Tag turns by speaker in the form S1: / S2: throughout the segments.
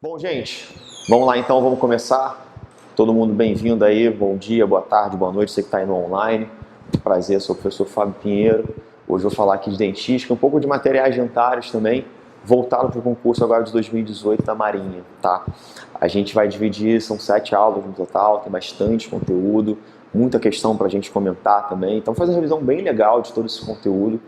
S1: Bom, gente, vamos lá então, vamos começar. Todo mundo bem-vindo aí, bom dia, boa tarde, boa noite, você que está aí no online. Prazer, sou o professor Fábio Pinheiro. Hoje eu vou falar aqui de dentística, um pouco de materiais dentários também, voltado para o concurso agora de 2018 da Marinha, tá? A gente vai dividir, são 7 aulas no total, tem bastante conteúdo, muita questão para a gente comentar também. Então, fazer uma revisão bem legal de todo esse conteúdo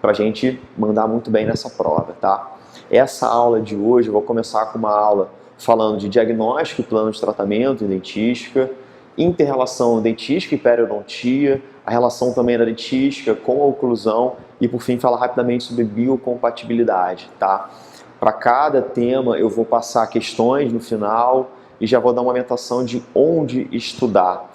S1: para a gente mandar muito bem nessa prova, tá? Essa aula de hoje eu vou começar com uma aula falando de diagnóstico e plano de tratamento em dentística, inter-relação dentística e periodontia, a relação também da dentística com a oclusão e, por fim, falar rapidamente sobre biocompatibilidade, tá? Para cada tema eu vou passar questões no final e já vou dar uma orientação de onde estudar.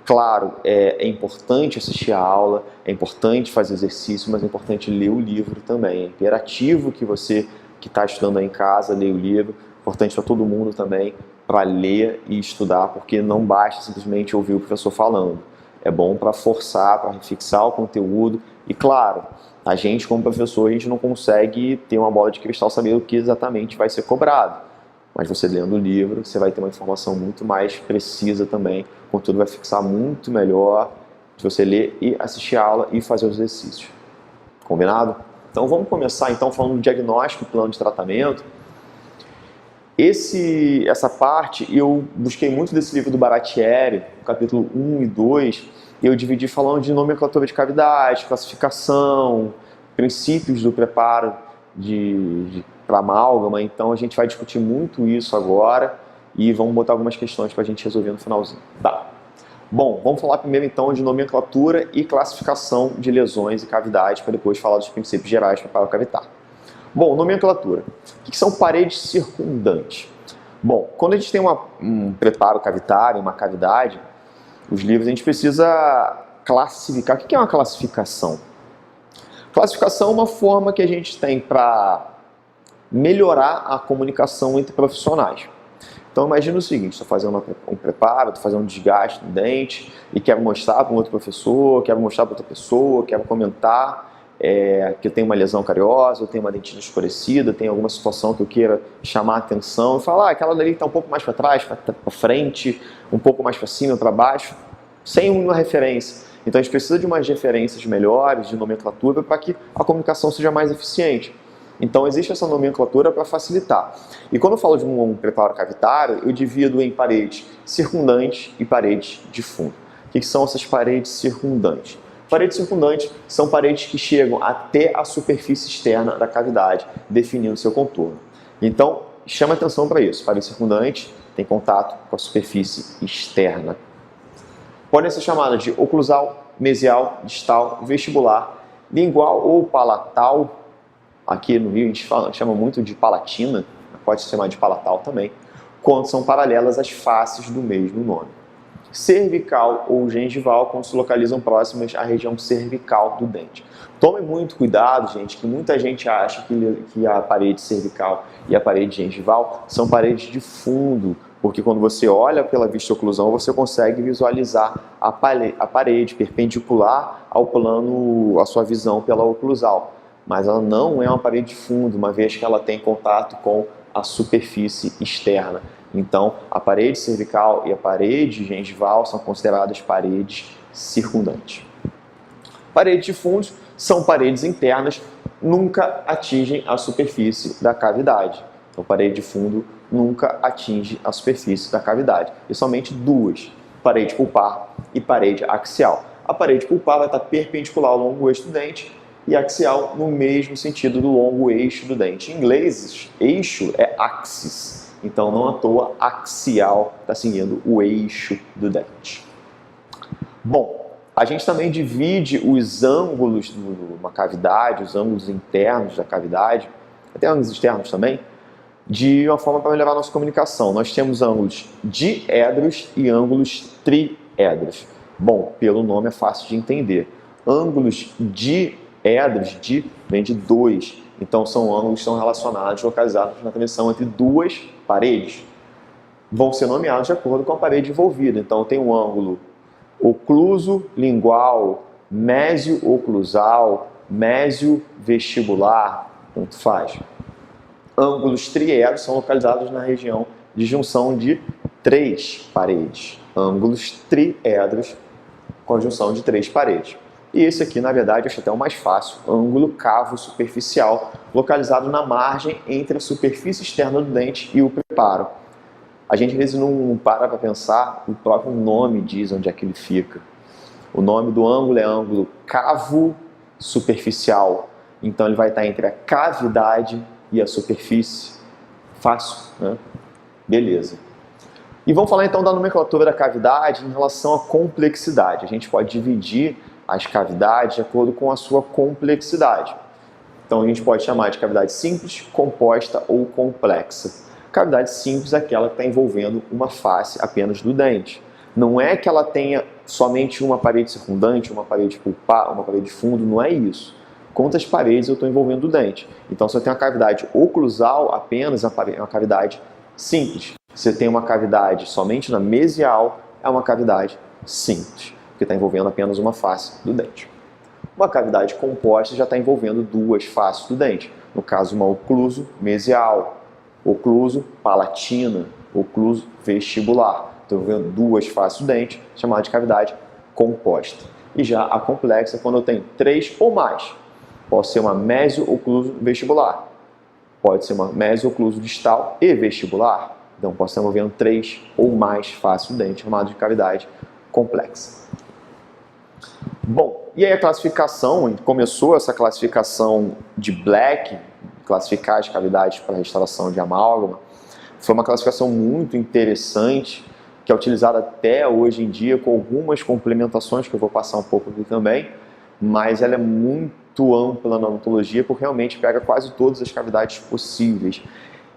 S1: Claro, é importante assistir a aula, é importante fazer exercício, mas é importante ler o livro também. É imperativo que você que está estudando aí em casa leia o livro, importante para todo mundo também, para ler e estudar, porque não basta simplesmente ouvir o professor falando. É bom para forçar, para fixar o conteúdo e, claro, a gente como professor, a gente não consegue ter uma bola de cristal sabendo o que exatamente vai ser cobrado. Mas você lendo o livro, você vai ter uma informação muito mais precisa também, o conteúdo vai fixar muito melhor de você ler e assistir a aula e fazer os exercícios. Combinado? Então vamos começar então falando do diagnóstico e plano de tratamento. Essa parte eu busquei muito desse livro do Baratieri, capítulo 1 e 2, e eu dividi falando de nomenclatura de cavidade, classificação, princípios do preparo para amálgama. Então a gente vai discutir muito isso agora e vamos botar algumas questões para a gente resolver no finalzinho. Tá. Bom, vamos falar primeiro então de nomenclatura e classificação de lesões e cavidades, para depois falar dos princípios gerais para preparo cavitário. Bom, nomenclatura. O que são paredes circundantes? Bom, quando a gente tem um preparo cavitário, uma cavidade, os livros a gente precisa classificar. O que é uma classificação? Classificação é uma forma que a gente tem para melhorar a comunicação entre profissionais. Então imagina o seguinte, estou fazendo um preparo, estou fazendo um desgaste no dente e quero mostrar para um outro professor, quero mostrar para outra pessoa, quero comentar que eu tenho uma lesão cariosa, eu tenho uma dentina escurecida, tenho alguma situação que eu queira chamar a atenção e falar, aquela dali está um pouco mais para trás, para frente, um pouco mais para cima, para baixo, sem uma referência. Então a gente precisa de umas referências melhores, de nomenclatura, para que a comunicação seja mais eficiente. Então existe essa nomenclatura para facilitar. E quando eu falo de um preparo cavitário, eu divido em paredes circundantes e paredes de fundo. O que são essas paredes circundantes? Paredes circundantes são paredes que chegam até a superfície externa da cavidade, definindo seu contorno. Então, chama atenção para isso. Parede circundante tem contato com a superfície externa. Podem ser chamadas de oclusal, mesial, distal, vestibular, lingual ou palatal. Aqui no Rio a gente chama muito de palatina, pode se chamar de palatal também, quando são paralelas às faces do mesmo nome. Cervical ou gengival, quando se localizam próximas à região cervical do dente. Tome muito cuidado, gente, que muita gente acha que a parede cervical e a parede gengival são paredes de fundo, porque quando você olha pela vista oclusão, você consegue visualizar a parede perpendicular ao plano, à sua visão pela oclusal. Mas ela não é uma parede de fundo, uma vez que ela tem contato com a superfície externa. Então, a parede cervical e a parede gengival são consideradas paredes circundantes. Paredes de fundo são paredes internas, nunca atingem a superfície da cavidade. Então, parede de fundo nunca atinge a superfície da cavidade. E somente duas, parede pulpar e parede axial. A parede pulpar vai estar perpendicular ao longo eixo do dente, e axial no mesmo sentido do longo eixo do dente. Em inglês, eixo é axis, então não à toa axial está seguindo o eixo do dente. Bom, a gente também divide os ângulos de uma cavidade, os ângulos internos da cavidade, até ângulos externos também, de uma forma para melhorar a nossa comunicação. Nós temos ângulos diedros e ângulos triedros. Bom, pelo nome é fácil de entender. Ângulos diedros, vem de dois, então são ângulos que estão relacionados, localizados na tensão entre duas paredes. Vão ser nomeados de acordo com a parede envolvida. Então tem um ângulo ocluso lingual, mésio oclusal, mésio vestibular, tanto faz. Ângulos triedros são localizados na região de junção de 3 paredes. Ângulos triedros com a junção de 3 paredes. E esse aqui, na verdade, eu acho até o mais fácil, ângulo cavo superficial, localizado na margem entre a superfície externa do dente e o preparo. A gente às vezes não para pensar, o próprio nome diz onde é que ele fica. O nome do ângulo é ângulo cavo superficial, então ele vai estar entre a cavidade e a superfície. Fácil, né? Beleza. E vamos falar então da nomenclatura da cavidade em relação à complexidade. A gente pode dividir as cavidades de acordo com a sua complexidade. Então a gente pode chamar de cavidade simples, composta ou complexa. Cavidade simples é aquela que está envolvendo uma face apenas do dente. Não é que ela tenha somente uma parede circundante, uma parede pulpar, uma parede de fundo, não é isso. Quantas paredes eu estou envolvendo o dente? Então, se eu tenho uma cavidade oclusal, apenas é uma cavidade simples. Se eu tenho uma cavidade somente na mesial, é uma cavidade simples, porque está envolvendo apenas uma face do dente. Uma cavidade composta já está envolvendo duas faces do dente. No caso, uma ocluso mesial, ocluso palatina, ocluso vestibular. Estou envolvendo duas faces do dente, chamada de cavidade composta. E já a complexa é quando eu tenho 3 ou mais. Pode ser uma mesio-ocluso vestibular, pode ser uma mesio-ocluso distal e vestibular. Então, posso estar envolvendo 3 ou mais faces do dente, chamado de cavidade complexa. Bom, e aí a classificação, começou essa classificação de Black, classificar as cavidades para restauração de amálgama, foi uma classificação muito interessante, que é utilizada até hoje em dia, com algumas complementações, que eu vou passar um pouco aqui também, mas ela é muito ampla na odontologia, porque realmente pega quase todas as cavidades possíveis.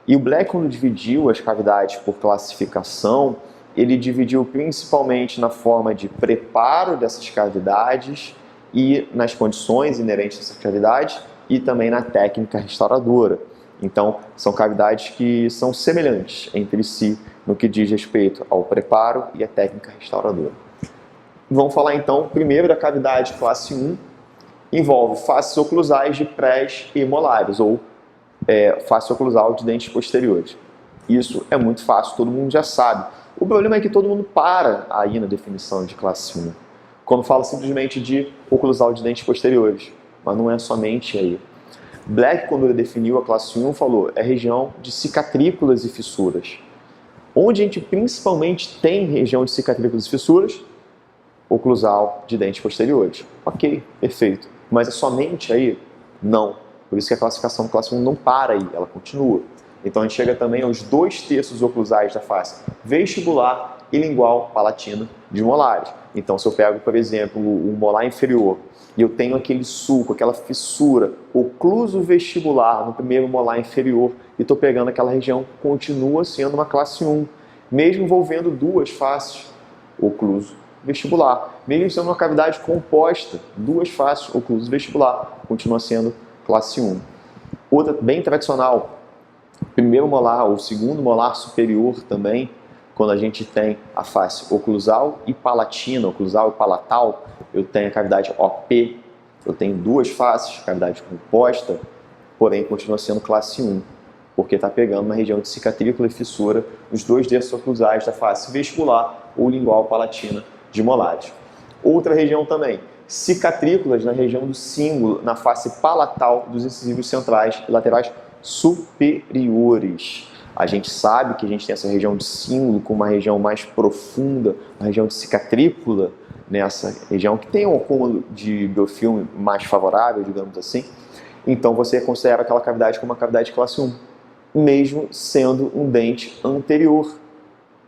S1: E o Black, quando dividiu as cavidades por classificação, ele dividiu principalmente na forma de preparo dessas cavidades e nas condições inerentes a essas cavidades e também na técnica restauradora. Então, são cavidades que são semelhantes entre si no que diz respeito ao preparo e à técnica restauradora. Vamos falar então primeiro da cavidade classe 1, envolve faces oclusais de prés e molares, ou face oclusal de dentes posteriores. Isso é muito fácil, todo mundo já sabe. O problema é que todo mundo para aí na definição de classe 1, quando fala simplesmente de oclusal de dentes posteriores, mas não é somente aí. Black, quando ele definiu a classe 1, falou, é região de cicatrículas e fissuras. Onde a gente principalmente tem região de cicatrículas e fissuras? Oclusal de dentes posteriores. Ok, perfeito. Mas é somente aí? Não. Por isso que a classificação da classe 1 não para aí, ela continua. Então a gente chega também aos 2/3 oclusais da face vestibular e lingual palatina de molares. Então se eu pego, por exemplo, o molar inferior e eu tenho aquele sulco, aquela fissura ocluso vestibular no primeiro molar inferior e estou pegando aquela região, continua sendo uma classe 1, mesmo envolvendo duas faces, ocluso vestibular. Mesmo sendo uma cavidade composta, duas faces, ocluso vestibular, continua sendo classe 1. Outra bem tradicional, primeiro molar ou segundo molar superior também, quando a gente tem a face oclusal e palatina, oclusal e palatal, eu tenho a cavidade OP, eu tenho duas faces, cavidade composta, porém continua sendo classe 1, porque está pegando uma região de cicatrícula e fissura nos 2/3 oclusais da face vestibular ou lingual palatina de molares. Outra região também, cicatrículas na região do cíngulo, na face palatal dos incisivos centrais e laterais superiores. A gente sabe que a gente tem essa região de cíngulo com uma região mais profunda, uma região de cicatrícula, nessa região que tem um acúmulo de biofilme mais favorável, digamos assim. Então você considera aquela cavidade como uma cavidade classe 1, mesmo sendo um dente anterior,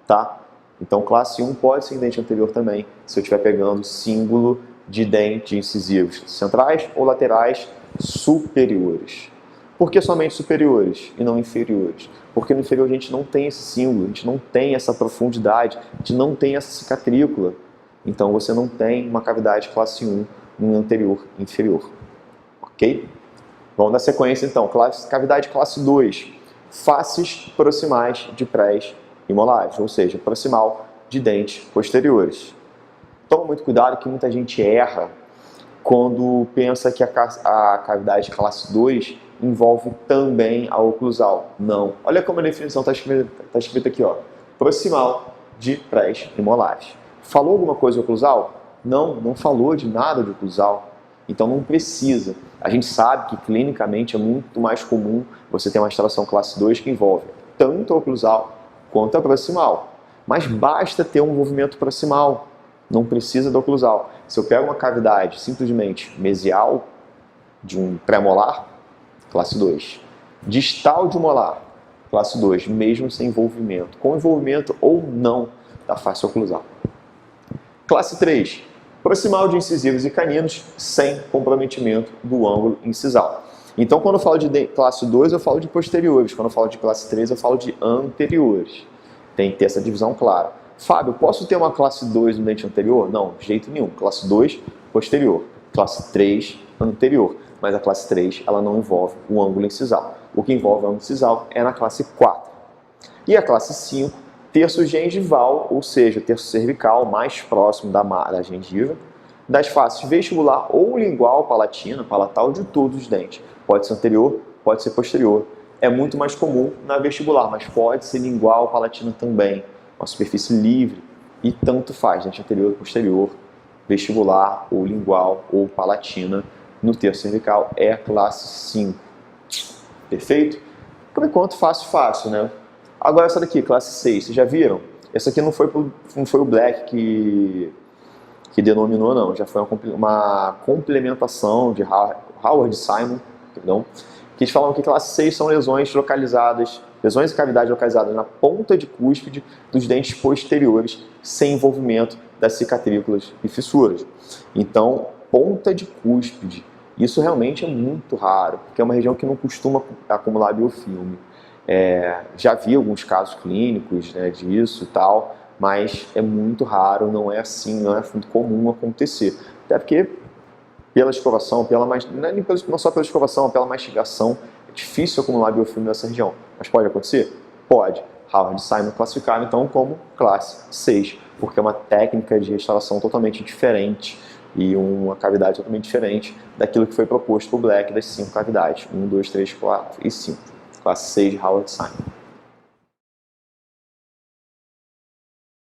S1: tá? Então classe 1 pode ser um dente anterior também, se eu estiver pegando cíngulo de dente incisivos centrais ou laterais superiores. Por que somente superiores e não inferiores? Porque no inferior a gente não tem esse símbolo, a gente não tem essa profundidade, a gente não tem essa cicatrícula. Então você não tem uma cavidade classe 1 no anterior inferior. Ok? Vamos dar sequência então. Cavidade classe 2. Faces proximais de prés e molares, ou seja, proximal de dentes posteriores. Toma muito cuidado que muita gente erra quando pensa que a cavidade classe 2 envolve também a oclusal? Não. Olha como a definição está escrita aqui, ó. Proximal de pré-molares. Falou alguma coisa de oclusal? Não, não falou de nada de oclusal. Então não precisa. A gente sabe que clinicamente é muito mais comum você ter uma extração classe 2 que envolve tanto a oclusal quanto a proximal. Mas basta ter um envolvimento proximal. Não precisa da oclusal. Se eu pego uma cavidade simplesmente mesial de um pré-molar, classe 2. Distal de molar, classe 2, mesmo sem envolvimento. Com envolvimento ou não da face oclusal. Classe 3. Proximal de incisivos e caninos sem comprometimento do ângulo incisal. Então, quando eu falo de classe 2, eu falo de posteriores. Quando eu falo de classe 3, eu falo de anteriores. Tem que ter essa divisão clara. Fábio, posso ter uma classe 2 no dente anterior? Não, de jeito nenhum. Classe 2, posterior. Classe 3, anterior. Mas a classe 3, ela não envolve o ângulo incisal. O que envolve o ângulo incisal é na classe 4. E a classe 5, terço gengival, ou seja, terço cervical mais próximo da gengiva, das faces vestibular ou lingual palatina, palatal de todos os dentes. Pode ser anterior, pode ser posterior. É muito mais comum na vestibular, mas pode ser lingual palatina também. Uma superfície livre e tanto faz, dente anterior, posterior, vestibular ou lingual ou palatina no terço cervical é a classe 5. Perfeito? Por enquanto, fácil, né? Agora essa daqui, classe 6, vocês já viram? Essa aqui não foi o Black que denominou, não. Já foi uma complementação de Howard Simon, perdão, que eles falam que classe 6 são lesões e cavidades localizadas na ponta de cúspide dos dentes posteriores, sem envolvimento das cicatrículas e fissuras. Então, ponta de cúspide, isso realmente é muito raro, porque é uma região que não costuma acumular biofilme. Já vi alguns casos clínicos, né, disso e tal, mas é muito raro, não é assim, não é muito comum acontecer. Até porque pela escovação, não só pela escovação, pela mastigação, é difícil acumular biofilme nessa região. Mas pode acontecer? Pode. Howard Simon classificava então como classe 6, porque é uma técnica de restauração totalmente diferente e uma cavidade totalmente diferente daquilo que foi proposto para o Black das 5 cavidades, 1, 2, 3, 4 e 5. Classe 6 de Howard Simon.